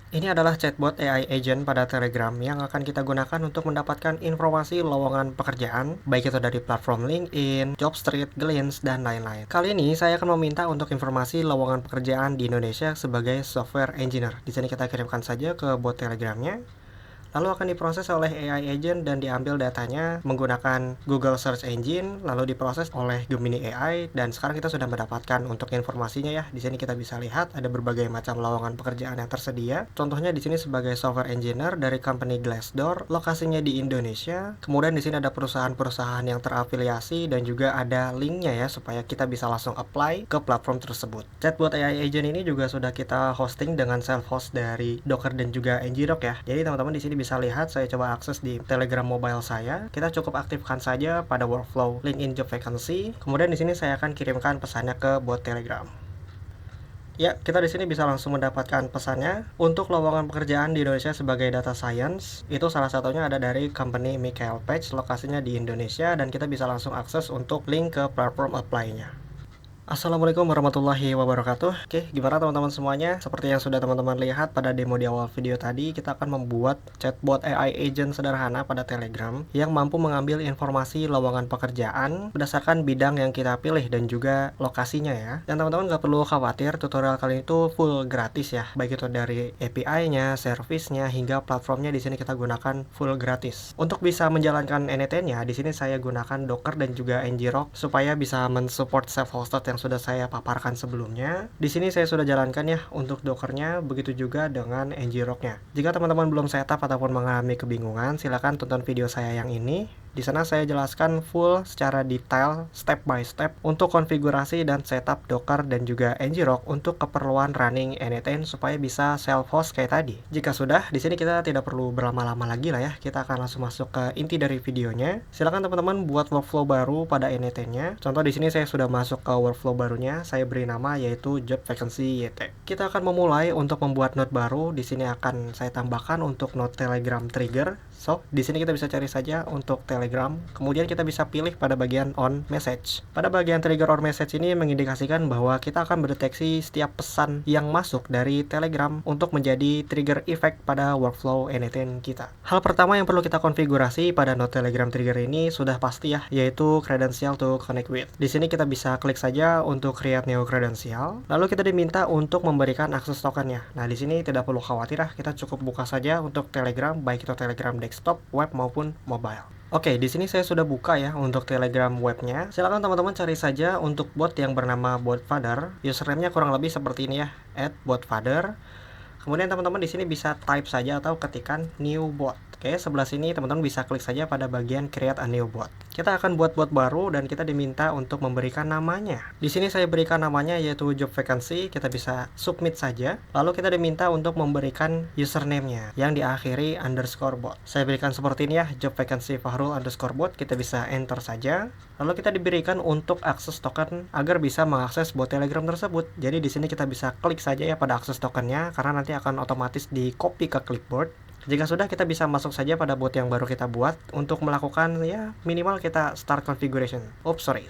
Ini adalah chatbot AI agent pada Telegram yang akan kita gunakan untuk mendapatkan informasi lowongan pekerjaan, baik itu dari platform LinkedIn, Jobstreet, Glints, dan lain-lain. Kali ini saya akan meminta untuk informasi lowongan pekerjaan di Indonesia sebagai software engineer. Di sini kita kirimkan saja ke bot Telegramnya. Lalu akan diproses oleh AI agent dan diambil datanya menggunakan Google Search Engine, lalu diproses oleh Gemini AI, dan sekarang kita sudah mendapatkan untuk informasinya ya. Di sini kita bisa lihat ada berbagai macam lowongan pekerjaan yang tersedia. Contohnya di sini sebagai software engineer dari company Glassdoor, lokasinya di Indonesia. Kemudian di sini ada perusahaan-perusahaan yang terafiliasi dan juga ada linknya ya supaya kita bisa langsung apply ke platform tersebut. Chatbot AI agent ini juga sudah kita hosting dengan self-host dari Docker dan juga Nginx ya. Jadi teman-teman di sini bisa lihat, saya coba akses di Telegram mobile saya. Kita cukup aktifkan saja pada workflow LinkedIn Job Vacancy. Kemudian di sini saya akan kirimkan pesannya ke bot Telegram. Ya, kita di sini bisa langsung mendapatkan pesannya. Untuk lowongan pekerjaan di Indonesia sebagai data science, itu salah satunya ada dari company Michael Page, lokasinya di Indonesia, dan kita bisa langsung akses untuk link ke platform apply-nya. Assalamualaikum warahmatullahi wabarakatuh. Oke, gimana teman-teman semuanya? Seperti yang sudah teman-teman lihat pada demo di awal video tadi, kita akan membuat chatbot AI agent sederhana pada Telegram yang mampu mengambil informasi lowongan pekerjaan berdasarkan bidang yang kita pilih dan juga lokasinya ya. Dan teman-teman nggak perlu khawatir, tutorial kali itu full gratis ya. Baik itu dari API-nya, service-nya, hingga platformnya di sini kita gunakan full gratis. Untuk bisa menjalankan NET-nya, di sini saya gunakan Docker dan juga Nginx supaya bisa mensupport self-hosted yang sudah saya paparkan sebelumnya. Di sini saya sudah jalankan ya untuk Dockernya, begitu juga dengan Nginx-nya. Jika teman-teman belum setup ataupun mengalami kebingungan, silakan tonton video saya yang ini. Di sana saya jelaskan full secara detail step by step untuk konfigurasi dan setup Docker dan juga Nginx untuk keperluan running NetN supaya bisa self-host kayak tadi. Jika sudah, di sini kita tidak perlu berlama-lama lagi lah ya. Kita akan langsung masuk ke inti dari videonya. Silakan teman-teman buat workflow baru pada NetN-nya. Contoh di sini saya sudah masuk ke workflow barunya. Saya beri nama yaitu Job Vacancy YT. Kita akan memulai untuk membuat node baru. Di sini akan saya tambahkan untuk node Telegram trigger. So, di sini kita bisa cari saja untuk Telegram. Kemudian kita bisa pilih pada bagian on message. Pada bagian trigger on message ini mengindikasikan bahwa kita akan mendeteksi setiap pesan yang masuk dari Telegram untuk menjadi trigger effect pada workflow NetN kita. Hal pertama yang perlu kita konfigurasi pada node Telegram trigger ini sudah pasti ya, yaitu credential to connect with. Di sini kita bisa klik saja untuk create new credential. Lalu kita diminta untuk memberikan akses tokennya. Nah, di sini tidak perlu khawatir ya, kita cukup buka saja untuk Telegram, baik itu Telegram desktop, web maupun mobile. Oke, di sini saya sudah buka ya untuk Telegram webnya. Silakan teman-teman cari saja untuk bot yang bernama botfather. Username-nya kurang lebih seperti ini ya, @botfather. Kemudian teman-teman di sini bisa type saja atau ketikan new bot. Oke, sebelah sini teman-teman bisa klik saja pada bagian create a new bot. Kita akan buat bot baru dan kita diminta untuk memberikan namanya. Di sini saya berikan namanya yaitu job vacancy. Kita bisa submit saja. Lalu kita diminta untuk memberikan username-nya yang diakhiri underscore bot. Saya berikan seperti ini ya, job vacancy Fahrul underscore bot. Kita bisa enter saja. Lalu kita diberikan untuk akses token agar bisa mengakses bot Telegram tersebut. Jadi di sini kita bisa klik saja ya pada akses tokennya karena nanti akan otomatis di copy ke clipboard. Jika sudah, kita bisa masuk saja pada bot yang baru kita buat untuk melakukan ya minimal kita start configuration.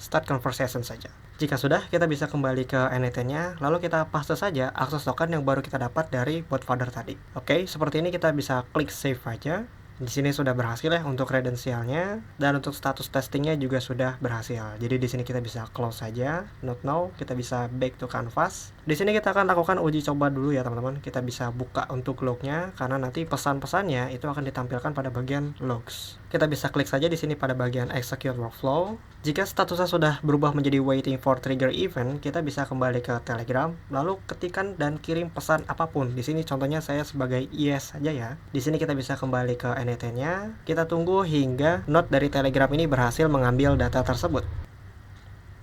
Start conversation saja. Jika sudah, kita bisa kembali ke NetN-nya, lalu kita paste saja akses token yang baru kita dapat dari botfather tadi. Oke, seperti ini kita bisa klik save aja. Di sini sudah berhasil ya untuk kredensialnya dan untuk status testingnya juga sudah berhasil. Jadi di sini kita bisa close saja, not now, kita bisa back to canvas. Di sini kita akan lakukan uji coba dulu ya teman-teman. Kita bisa buka untuk lognya karena nanti pesan-pesannya itu akan ditampilkan pada bagian logs. Kita bisa klik saja di sini pada bagian execute workflow. Jika statusnya sudah berubah menjadi waiting for trigger event, kita bisa kembali ke Telegram, lalu ketikkan dan kirim pesan apapun. Di sini contohnya saya sebagai yes saja ya. Di sini kita bisa kembali ke NetN-nya. Kita tunggu hingga node dari Telegram ini berhasil mengambil data tersebut.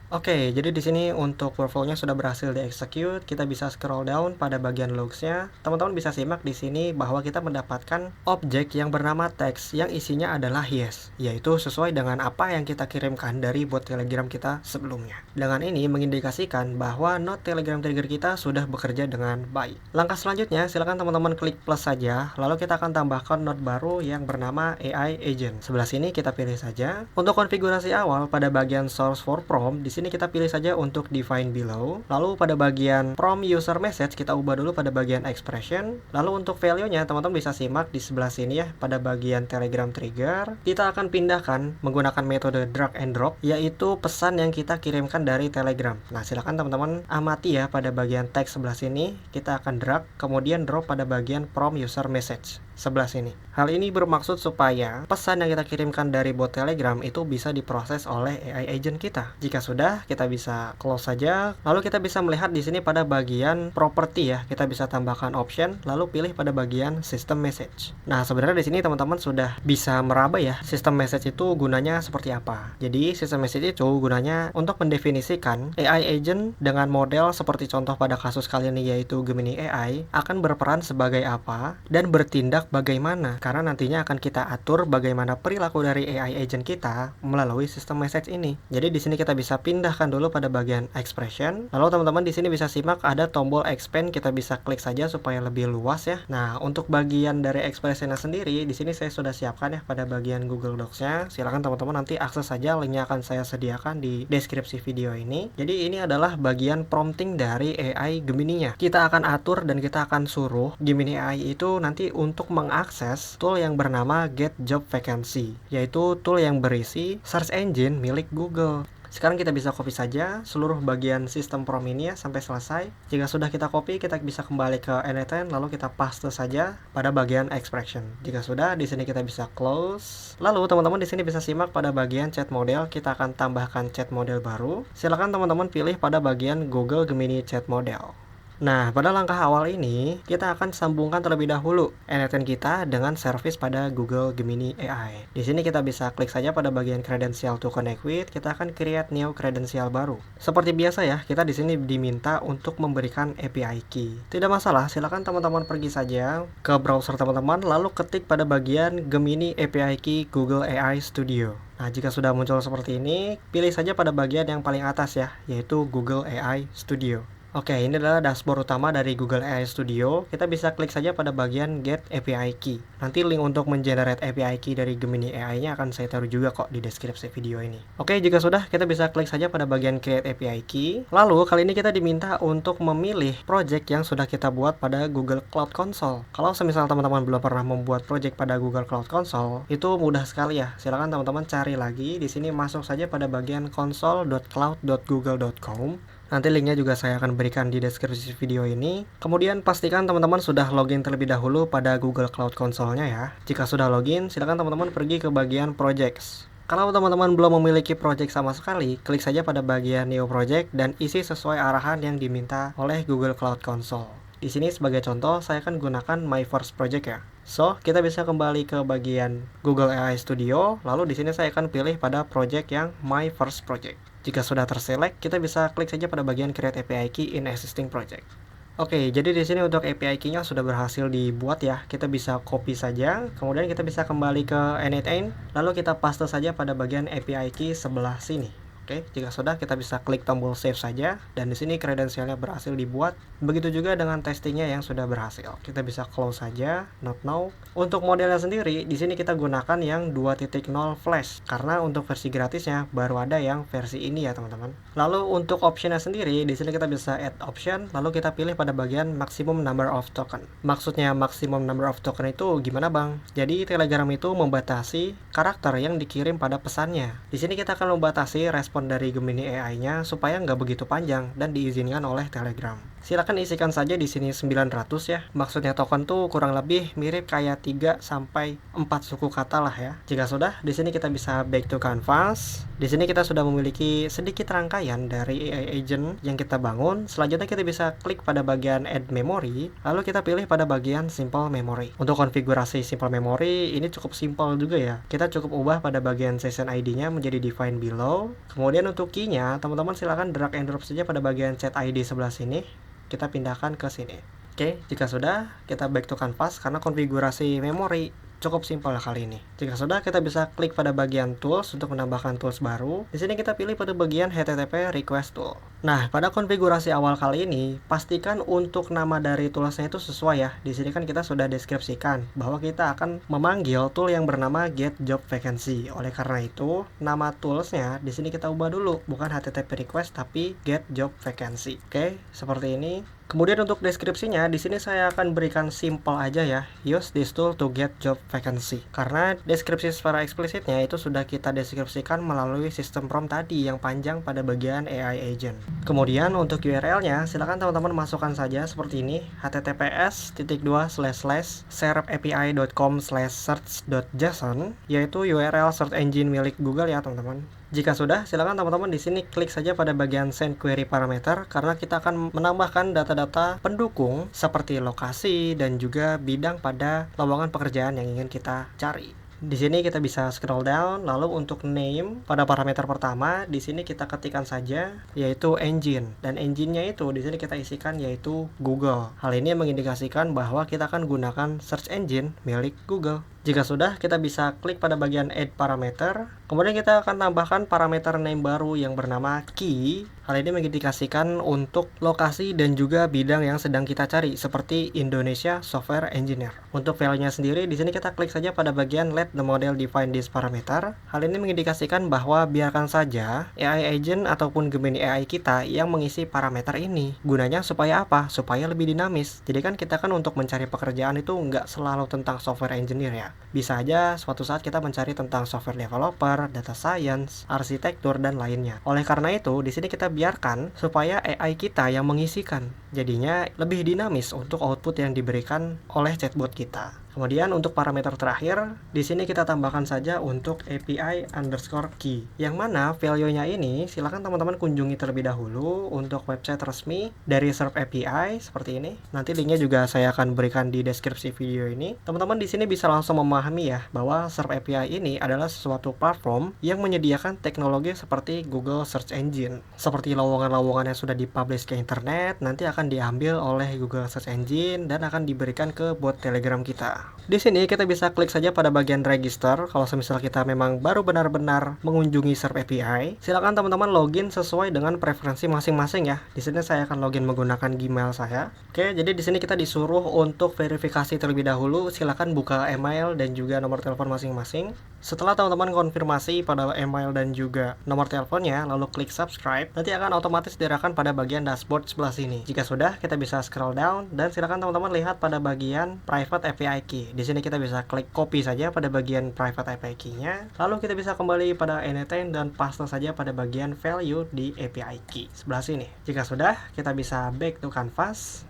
Oke, jadi di sini untuk workflow-nya sudah berhasil di-execute. Kita bisa scroll down pada bagian logs-nya. Teman-teman bisa simak di sini bahwa kita mendapatkan objek yang bernama text yang isinya adalah yes, yaitu sesuai dengan apa yang kita kirimkan dari bot Telegram kita sebelumnya. Dengan ini mengindikasikan bahwa node Telegram trigger kita sudah bekerja dengan baik. Langkah selanjutnya, silakan teman-teman klik plus saja, lalu kita akan tambahkan node baru yang bernama AI agent. Sebelah sini kita pilih saja. Untuk konfigurasi awal pada bagian source for prompt, di sini kita pilih saja untuk define below. Lalu pada bagian from user message kita ubah dulu pada bagian expression. Lalu untuk value-nya teman-teman bisa simak di sebelah sini ya, pada bagian Telegram trigger. Kita akan pindahkan menggunakan metode drag and drop, yaitu pesan yang kita kirimkan dari Telegram. Nah, silakan teman-teman amati ya, pada bagian teks sebelah sini kita akan drag kemudian drop pada bagian from user message sebelah sini. Hal ini bermaksud supaya pesan yang kita kirimkan dari bot Telegram itu bisa diproses oleh AI agent kita. Jika sudah, kita bisa close saja. Lalu kita bisa melihat di sini pada bagian property ya, kita bisa tambahkan option, lalu pilih pada bagian system message. Nah, sebenarnya di sini teman-teman sudah bisa meraba ya, system message itu gunanya seperti apa. Jadi, system message itu gunanya untuk mendefinisikan AI agent dengan model seperti contoh pada kasus kali ini yaitu Gemini AI akan berperan sebagai apa dan bertindak bagaimana, karena nantinya akan kita atur bagaimana perilaku dari AI agent kita melalui sistem message ini. Jadi di sini kita bisa pindahkan dulu pada bagian expression. Lalu teman-teman di sini bisa simak ada tombol expand, kita bisa klik saja supaya lebih luas ya. Nah, untuk bagian dari expressionnya sendiri di sini saya sudah siapkan ya pada bagian Google Docs-nya. Silakan teman-teman nanti akses saja, linknya akan saya sediakan di deskripsi video ini. Jadi ini adalah bagian prompting dari AI Gemini-nya. Kita akan atur dan kita akan suruh Gemini AI itu nanti untuk mengakses tool yang bernama Get Job Vacancy, yaitu tool yang berisi search engine milik Google. Sekarang kita bisa copy saja seluruh bagian sistem prompt ini ya sampai selesai. Jika sudah kita copy, kita bisa kembali ke N8 lalu kita paste saja pada bagian expression. Jika sudah, di sini kita bisa close. Lalu teman-teman di sini bisa simak pada bagian chat model, kita akan tambahkan chat model baru. Silakan teman-teman pilih pada bagian Google Gemini Chat Model. Nah, pada langkah awal ini, kita akan sambungkan terlebih dahulu N8 kita dengan service pada Google Gemini AI. Di sini kita bisa klik saja pada bagian credential to connect with, kita akan create new credential baru. Seperti biasa ya, kita di sini diminta untuk memberikan API key. Tidak masalah, silakan teman-teman pergi saja ke browser teman-teman, lalu ketik pada bagian Gemini API key Google AI Studio. Nah, jika sudah muncul seperti ini, pilih saja pada bagian yang paling atas ya, yaitu Google AI Studio. Oke, ini adalah dashboard utama dari Google AI Studio. Kita bisa klik saja pada bagian Get API Key. Nanti link untuk mengenerate API Key dari Gemini AI-nya akan saya taruh juga kok di deskripsi video ini. Oke, jika sudah, kita bisa klik saja pada bagian Create API Key. Lalu, kali ini kita diminta untuk memilih project yang sudah kita buat pada Google Cloud Console. Kalau semisal teman-teman belum pernah membuat project pada Google Cloud Console, itu mudah sekali ya. Silakan teman-teman cari lagi. Di sini masuk saja pada bagian console.cloud.google.com. Nanti linknya juga saya akan berikan di deskripsi video ini. Kemudian pastikan teman-teman sudah login terlebih dahulu pada Google Cloud Console-nya ya. Jika sudah login, silakan teman-teman pergi ke bagian Projects. Kalau teman-teman belum memiliki project sama sekali, klik saja pada bagian New Project dan isi sesuai arahan yang diminta oleh Google Cloud Console. Di sini sebagai contoh, saya akan gunakan My First Project ya. So, kita bisa kembali ke bagian Google AI Studio, lalu di sini saya akan pilih pada project yang My First Project. Jika sudah terselect, kita bisa klik saja pada bagian Create API Key in Existing Project. Oke, jadi di sini untuk API Key-nya sudah berhasil dibuat ya. Kita bisa copy saja, kemudian kita bisa kembali ke N8, lalu kita paste saja pada bagian API Key sebelah sini. Oke, jika sudah kita bisa klik tombol save saja dan di sini kredensialnya berhasil dibuat. Begitu juga dengan testingnya yang sudah berhasil. Kita bisa close saja, not now. Untuk modelnya sendiri, di sini kita gunakan yang 2.0 flash karena untuk versi gratisnya baru ada yang versi ini ya teman-teman. Lalu untuk optionnya sendiri, di sini kita bisa add option, lalu kita pilih pada bagian maximum number of token. Maksudnya maximum number of token itu gimana bang? Jadi Telegram itu membatasi karakter yang dikirim pada pesannya. Di sini kita akan membatasi respon dari Gemini AI-nya supaya nggak begitu panjang dan diizinkan oleh Telegram. Silakan isikan saja di sini 900 ya. Maksudnya token tuh kurang lebih mirip kayak 3 sampai 4 suku kata lah ya. Jika sudah, di sini kita bisa back to canvas. Di sini kita sudah memiliki sedikit rangkaian dari AI agent yang kita bangun. Selanjutnya kita bisa klik pada bagian add memory, lalu kita pilih pada bagian simple memory. Untuk konfigurasi simple memory ini cukup simpel juga ya. Kita cukup ubah pada bagian session ID-nya menjadi define below. Kemudian untuk key-nya, teman-teman silakan drag and drop saja pada bagian chat ID sebelah sini. Kita pindahkan ke sini. Oke, jika sudah, kita back to canvas karena konfigurasi memori Cukup simpel kali ini. Jika sudah, kita bisa klik pada bagian tools untuk menambahkan tools baru. Di sini kita pilih pada bagian HTTP request tool. Nah, pada konfigurasi awal kali ini, pastikan untuk nama dari toolsnya itu sesuai ya. Di sini kan kita sudah deskripsikan bahwa kita akan memanggil tool yang bernama get job vacancy. Oleh karena itu, nama toolsnya di sini kita ubah dulu, bukan HTTP request tapi get job vacancy. Oke, seperti ini. Kemudian untuk deskripsinya, di sini saya akan berikan simple aja ya. Use this tool to get job vacancy. Karena deskripsi secara eksplisitnya itu sudah kita deskripsikan melalui sistem prompt tadi yang panjang pada bagian AI agent. Kemudian untuk URL-nya, silakan teman-teman masukkan saja seperti ini, https://setupapi.com/search.json, yaitu URL search engine milik Google ya teman-teman. Jika sudah, silakan teman-teman di sini klik saja pada bagian send query parameter karena kita akan menambahkan data-data pendukung seperti lokasi dan juga bidang pada lowongan pekerjaan yang ingin kita cari. Di sini kita bisa scroll down, lalu untuk name pada parameter pertama di sini kita ketikkan saja yaitu engine, dan engine-nya itu di sini kita isikan yaitu Google. Hal ini mengindikasikan bahwa kita akan gunakan search engine milik Google. Jika sudah, kita bisa klik pada bagian add parameter. Kemudian kita akan tambahkan parameter name baru yang bernama key. Hal ini mengindikasikan untuk lokasi dan juga bidang yang sedang kita cari, seperti Indonesia Software Engineer. Untuk value-nya sendiri, di sini kita klik saja pada bagian let the model define this parameter. Hal ini mengindikasikan bahwa biarkan saja AI agent ataupun Gemini AI kita yang mengisi parameter ini. Gunanya supaya apa? Supaya lebih dinamis. Jadi kan kita kan untuk mencari pekerjaan itu nggak selalu tentang software engineer ya. Bisa aja suatu saat kita mencari tentang software developer, data science, arsitektur, dan lainnya. Oleh karena itu, di sini kita biarkan supaya AI kita yang mengisikan. Jadinya lebih dinamis untuk output yang diberikan oleh chatbot kita. Kemudian untuk parameter terakhir, di sini kita tambahkan saja untuk API_key. Yang mana value-nya ini silakan teman-teman kunjungi terlebih dahulu untuk website resmi dari Serve API seperti ini. Nanti linknya juga saya akan berikan di deskripsi video ini. Teman-teman di sini bisa langsung memahami ya bahwa Serve API ini adalah suatu platform yang menyediakan teknologi seperti Google Search Engine. Seperti lowongan-lowongan yang sudah dipublish ke internet nanti akan diambil oleh Google Search Engine dan akan diberikan ke bot Telegram kita. Di sini kita bisa klik saja pada bagian register. Kalau semisal kita memang baru benar-benar mengunjungi Serve API, silakan teman-teman login sesuai dengan preferensi masing-masing ya. Di sini saya akan login menggunakan Gmail saya. Oke, jadi di sini kita disuruh untuk verifikasi terlebih dahulu. Silakan buka email dan juga nomor telepon masing-masing. Setelah teman-teman konfirmasi pada email dan juga nomor teleponnya, lalu klik subscribe, nanti akan otomatis diarahkan pada bagian dashboard sebelah sini. Jika sudah, kita bisa scroll down dan silakan teman-teman lihat pada bagian private API key. Di sini kita bisa klik copy saja pada bagian private API key-nya. Lalu kita bisa kembali pada anything dan paste saja pada bagian value di API key sebelah sini. Jika sudah, kita bisa back to canvas.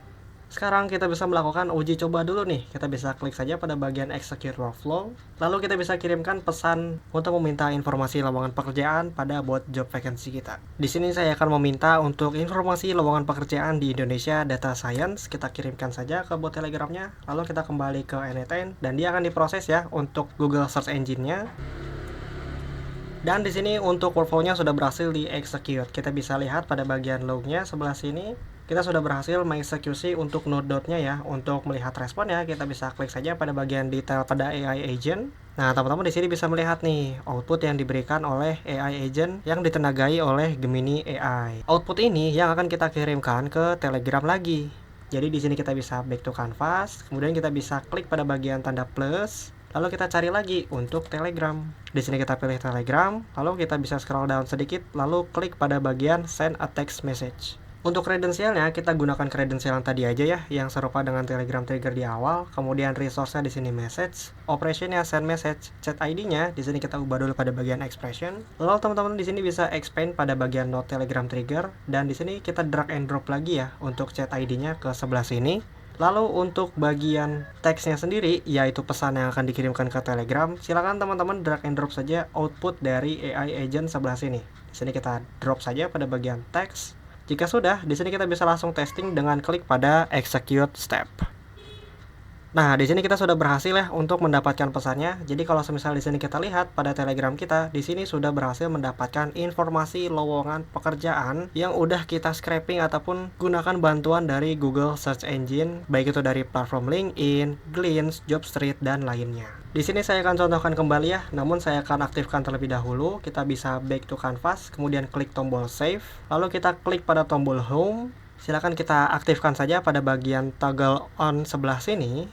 Sekarang kita bisa melakukan uji coba dulu nih. Kita bisa klik saja pada bagian execute workflow. Lalu kita bisa kirimkan pesan untuk meminta informasi lowongan pekerjaan pada bot job vacancy kita. Di sini saya akan meminta untuk informasi lowongan pekerjaan di Indonesia Data Science. Kita kirimkan saja ke bot Telegramnya. Lalu kita kembali ke N8 dan dia akan diproses ya untuk Google Search Engine-nya. Dan di sini untuk workflow-nya sudah berhasil di-execute. Kita bisa lihat pada bagian log-nya sebelah sini. Kita sudah berhasil mengeksekusi untuk node.nya ya. Untuk melihat responnya, kita bisa klik saja pada bagian detail pada AI agent. Nah, teman-teman di sini bisa melihat nih output yang diberikan oleh AI agent yang ditenagai oleh Gemini AI. Output ini yang akan kita kirimkan ke Telegram lagi. Jadi di sini kita bisa back to canvas, kemudian kita bisa klik pada bagian tanda plus. Lalu kita cari lagi untuk Telegram. Di sini kita pilih Telegram, lalu kita bisa scroll down sedikit, lalu klik pada bagian send a text message. Untuk kredensialnya kita gunakan kredensial yang tadi aja ya, yang serupa dengan Telegram trigger di awal. Kemudian resource-nya di sini message, operation-nya send message, chat ID-nya di sini kita ubah dulu pada bagian expression. Lalu teman-teman di sini bisa expand pada bagian node Telegram trigger, dan di sini kita drag and drop lagi ya untuk chat ID-nya ke sebelah sini. Lalu untuk bagian teksnya sendiri, yaitu pesan yang akan dikirimkan ke Telegram, silakan teman-teman drag and drop saja output dari AI agent sebelah sini. Di sini kita drop saja pada bagian teks. Jika sudah, di sini kita bisa langsung testing dengan klik pada execute step. Nah, di sini kita sudah berhasil ya untuk mendapatkan pesannya. Jadi kalau semisal di sini kita lihat pada Telegram kita, di sini sudah berhasil mendapatkan informasi lowongan pekerjaan yang udah kita scraping ataupun gunakan bantuan dari Google Search Engine, baik itu dari platform LinkedIn, Glints, Jobstreet, dan lainnya. Di sini saya akan contohkan kembali ya, namun saya akan aktifkan terlebih dahulu. Kita bisa back to canvas, kemudian klik tombol save, lalu kita klik pada tombol home. Silakan kita aktifkan saja pada bagian toggle on sebelah sini.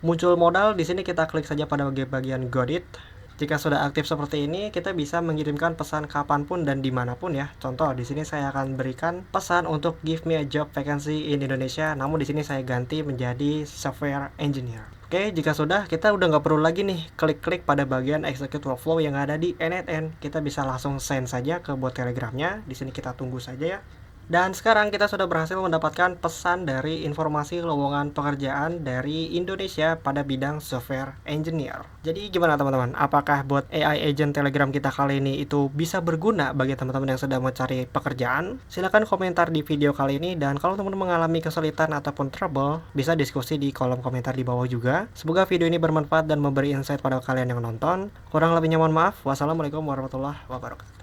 Muncul modal, di sini kita klik saja pada bagian got it. Jika sudah aktif seperti ini, kita bisa mengirimkan pesan kapanpun dan dimanapun ya. Contoh, di sini saya akan berikan pesan untuk give me a job vacancy in Indonesia, namun di sini saya ganti menjadi software engineer. Oke, jika sudah, kita udah nggak perlu lagi nih klik-klik pada bagian execute workflow yang ada di NNN. Kita bisa langsung send saja ke bot Telegramnya. Di sini kita tunggu saja ya. Dan sekarang kita sudah berhasil mendapatkan pesan dari informasi lowongan pekerjaan dari Indonesia pada bidang software engineer. Jadi gimana teman-teman? Apakah bot AI agent Telegram kita kali ini itu bisa berguna bagi teman-teman yang sedang mencari pekerjaan? Silahkan komentar di video kali ini, dan kalau teman-teman mengalami kesulitan ataupun trouble, bisa diskusi di kolom komentar di bawah juga. Semoga video ini bermanfaat dan memberi insight pada kalian yang nonton. Kurang lebihnya mohon maaf. Wassalamualaikum warahmatullahi wabarakatuh.